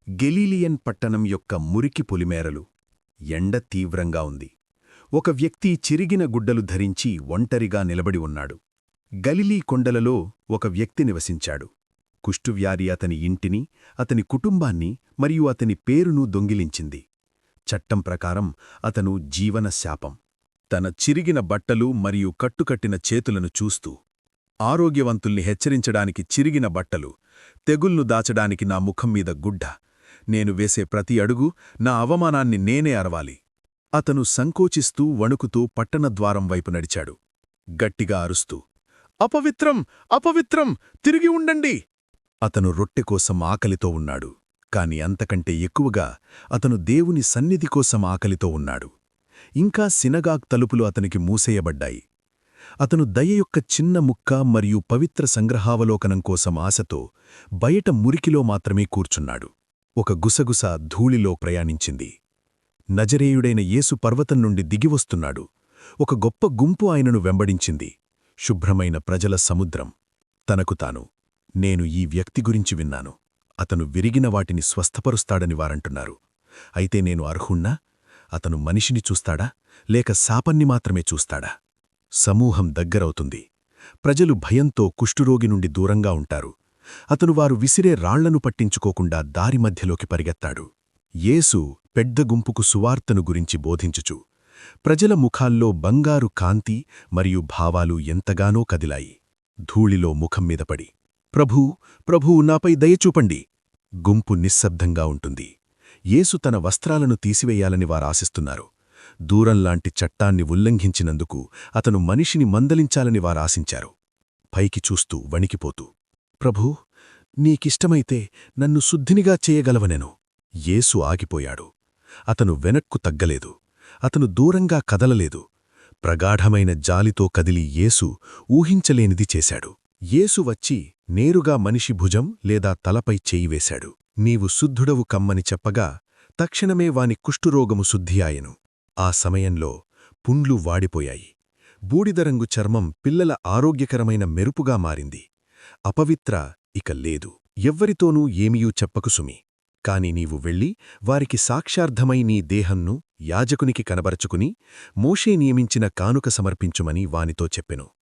Galilean పట్టణం యొక్క మురికి పొలిమేరలు. ఎండ తీవ్రంగా ఉంది. ఒక వ్యక్తి చిరిగిన గుడ్డలు ధరించి ఒంటరిగా నిలబడి ఉన్నాడు. గలిలీ కొండలలో ఒక వ్యక్తి నివసించాడు. కుష్టువ్యాధి అతని ఇంటిని, అతని కుటుంబాన్ని మరియు అతని పేరును దొంగిలించింది. చట్టం ప్రకారం అతను జీవన శాపం. తన చిరిగిన బట్టలు మరియు కట్టుకట్టిన చేతులను చూస్తూ, ఆరోగ్యవంతుల్ని హెచ్చరించడానికి చిరిగిన బట్టలు, తెగుల్ను దాచడానికి నా ముఖం మీద గుడ్డ, నేను వేసే ప్రతి అడుగు నా అవమానాన్ని నేనే అరవాలి. అతను సంకోచిస్తూ వణుకుతూ పట్టణద్వారం వైపు నడిచాడు, గట్టిగా అరుస్తూ, అపవిత్రం, అపవిత్రం, తిరిగి ఉండండి. అతను రొట్టెకోసం ఆకలితో ఉన్నాడు, కాని అంతకంటే ఎక్కువగా అతను దేవుని సన్నిధి కోసం ఆకలితో ఉన్నాడు. ఇంకా సినగాగ్ తలుపులు అతనికి మూసేయబడ్డాయి. అతను దయ యొక్క చిన్న ముక్క మరియు పవిత్ర సంగ్రహావలోకనం కోసం ఆశతో బయట మురికిలో మాత్రమే కూర్చున్నాడు. ఒక గుసగుస ధూళిలో ప్రయాణించింది. నజరేయుడైన యేసు పర్వతం నుండి దిగివస్తున్నాడు. ఒక గొప్ప గుంపు ఆయనను వెంబడించింది. శుభ్రమైన ప్రజల సముద్రం. తనకు తాను, నేను ఈ వ్యక్తి గురించి విన్నాను. అతను విరిగిన వాటిని స్వస్థపరుస్తాడని వారంటున్నారు. అయితే నేను అర్హుణ్ణా? అతను మనిషిని చూస్తాడా, లేక శాపాన్ని మాత్రమే చూస్తాడా? సమూహం దగ్గరవుతుంది. ప్రజలు భయంతో కుష్ఠురోగి నుండి దూరంగా ఉంటారు. అతను వారు విసిరే రాళ్లను పట్టించుకోకుండా దారి మధ్యలోకి పరిగెత్తాడు. యేసు పెద్ద గుంపుకు సువార్తను గురించి బోధించుచు, ప్రజల ముఖాల్లో బంగారు కాంతి మరియు భావాలు ఎంతగానో కదిలాయి. ధూళిలో ముఖం మీద పడి, ప్రభూ, ప్రభూ, నాపై దయచూపండి. గుంపు నిశ్శబ్దంగా ఉంటుంది. యేసు తన వస్త్రాలను తీసివేయాలని వారాశిస్తున్నారు. దూరంలాంటి చట్టాన్ని ఉల్లంఘించినందుకు అతను మనిషిని మందలించాలని వారాశించారు. పైకి చూస్తూ వణికిపోతూ, ప్రభూ, నీకిష్టమైతే నన్ను శుద్ధినిగా చేయగలవనెను. యేసు ఆగిపోయాడు. అతను వెనక్కు తగ్గలేదు. అతను దూరంగా కదలలేదు. ప్రగాఢమైన జాలితో కదిలి యేసు ఊహించలేనిది చేశాడు. యేసు వచ్చి నేరుగా మనిషి భుజం లేదా తలపై చేయివేశాడు. నీవు శుద్ధుడవు కమ్మని చెప్పగా తక్షణమే వాని కుష్ఠురోగము శుద్ధియాయెను. ఆ సమయంలో పుండ్లు వాడిపోయాయి. బూడిదరంగు చర్మం పిల్లల ఆరోగ్యకరమైన మెరుపుగా మారింది. అపవిత్ర ఇక లేదు. ఎవ్వరితోనూ ఏమియూ చెప్పకు సుమి. కాని నీవు వెళ్ళి వారికి సాక్షార్థమై నీ దేహంను యాజకునికి కనబరచుకుని మోషే నియమించిన కానుక సమర్పించుమని వానితో చెప్పెను.